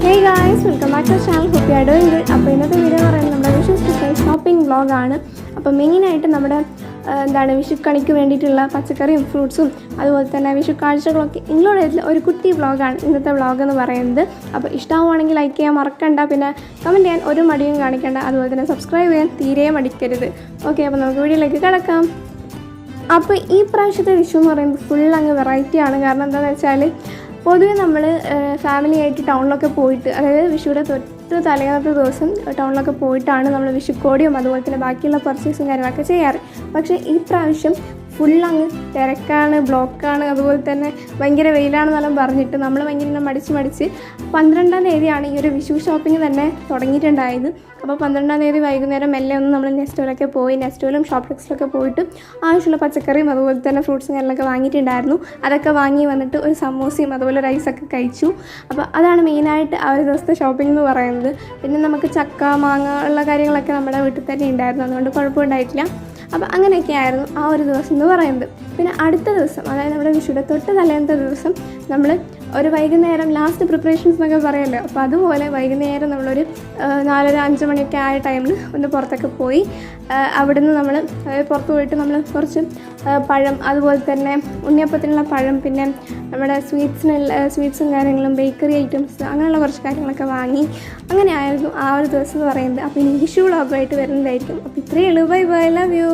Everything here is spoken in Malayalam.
Hey guys, welcome back to our channel. Hope you are doing good. അപ്പോൾ ഇന്നത്തെ വീഡിയോ എന്ന് പറയുന്നത് നമ്മുടെ വിഷു സ്പെഷ്യൽ ഷോപ്പിംഗ് വ്ളോഗാണ്. അപ്പോൾ മെയിനായിട്ട് നമ്മുടെ വിഷു കണിക്ക് വേണ്ടിയിട്ടുള്ള പച്ചക്കറിയും ഫ്രൂട്ട്സും അതുപോലെ തന്നെ വിഷു കാഴ്ചകളൊക്കെ ഇൻക്ലൂഡ് ചെയ്തിട്ടുള്ള ഒരു കുട്ടി വ്ളോഗാണ് ഇന്നത്തെ വ്ളോഗ് എന്ന് പറയുന്നത്. അപ്പോൾ ഇഷ്ടമാവുകയാണെങ്കിൽ ലൈക്ക് ചെയ്യാൻ മറക്കണ്ട, പിന്നെ കമൻറ്റ് ചെയ്യാൻ ഒരു മടിയും കാണിക്കേണ്ട, അതുപോലെ തന്നെ സബ്സ്ക്രൈബ് ചെയ്യാൻ തീരെ മടിക്കരുത്. ഓക്കെ, അപ്പോൾ നമുക്ക് വീഡിയോയിലേക്ക് കിടക്കാം. അപ്പോൾ ഈ പ്രാവശ്യത്തെ വിഷു എന്ന് പറയുന്നത് ഫുൾ അങ്ങ് വെറൈറ്റിയാണ്. കാരണം എന്താണെന്ന് വെച്ചാൽ പൊതുവെ നമ്മൾ ഫാമിലി ആയിട്ട് ടൗണിലൊക്കെ പോയിട്ട്, അതായത് വിഷുവിടെ തൊട്ട് തലേന്നത്തെ ദിവസം ടൗണിലൊക്കെ പോയിട്ടാണ് നമ്മൾ വിഷുക്കോടിയും അതുപോലെ തന്നെ ബാക്കിയുള്ള പർച്ചേസും കാര്യങ്ങളൊക്കെ ചെയ്യാറ്. പക്ഷേ ഈ പ്രാവശ്യം ഫുള്ളങ്ങ് തിരക്കാണ്, ബ്ലോക്കാണ്, അതുപോലെ തന്നെ ഭയങ്കര വെയിലാണെന്നെല്ലാം പറഞ്ഞിട്ട് നമ്മൾ ഭയങ്കര മടിച്ച് 12-ാം തീയതിയാണ് ഈ ഒരു വിഷു ഷോപ്പിംഗ് തന്നെ തുടങ്ങിയിട്ടുണ്ടായത്. അപ്പോൾ 12-ാം തീയതി വൈകുന്നേരം മെല്ലെ ഒന്ന് നമ്മൾ നെസ്റ്റോയിലൊക്കെ പോയി, നെസ്റ്റോയിലും ഷോപ്ലെക്സിലൊക്കെ പോയിട്ട് ആവശ്യമുള്ള പച്ചക്കറിയും അതുപോലെ തന്നെ ഫ്രൂട്ട്സും കാര്യങ്ങളൊക്കെ വാങ്ങിയിട്ടുണ്ടായിരുന്നു. അതൊക്കെ വാങ്ങി വന്നിട്ട് ഒരു സമോസയും അതുപോലെ റൈസൊക്കെ കഴിച്ചു. അപ്പോൾ അതാണ് മെയിനായിട്ട് ആ ഒരു ദിവസത്തെ ഷോപ്പിംഗ് എന്ന് പറയുന്നത്. പിന്നെ നമുക്ക് ചക്ക, മാങ്ങ ഉള്ള കാര്യങ്ങളൊക്കെ നമ്മുടെ വീട്ടിൽ തന്നെ ഉണ്ടായിരുന്നു, അതുകൊണ്ട് കുഴപ്പമുണ്ടായിട്ടില്ല. അപ്പോൾ അങ്ങനെയൊക്കെ ആയിരുന്നു ആ ഒരു ദിവസം എന്ന് പറയുന്നത്. പിന്നെ അടുത്ത ദിവസം, അതായത് നമ്മുടെ വിഷുയുടെ തൊട്ട് തലേന്നത്തെ ദിവസം നമ്മൾ ഒരു വൈകുന്നേരം ലാസ്റ്റ് പ്രിപ്പറേഷൻസ് എന്നൊക്കെ പറയുമല്ലോ, അപ്പോൾ അതുപോലെ വൈകുന്നേരം നമ്മളൊരു 4-5 മണിയൊക്കെ ആയ ടൈമിൽ ഒന്ന് പുറത്തൊക്കെ പോയി അവിടുന്ന് നമ്മൾ പുറത്ത് പോയിട്ട് നമ്മൾ കുറച്ച് പഴം, അതുപോലെ തന്നെ ഉണ്ണിയപ്പത്തിനുള്ള പഴം, പിന്നെ നമ്മുടെ സ്വീറ്റ്സും കാര്യങ്ങളും, ബേക്കറി ഐറ്റംസ്, അങ്ങനെയുള്ള കുറച്ച് കാര്യങ്ങളൊക്കെ വാങ്ങി. അങ്ങനെ ആയിരുന്നു ആ ഒരു ദിവസം എന്ന് പറയുന്നത്. അപ്പോൾ ഇനി വിഷു വ്ളോഗായിട്ട് വരുന്നതായിരിക്കും. അപ്പോൾ ഇത്രയേ ഉള്ളൂ. Bye bye, love you.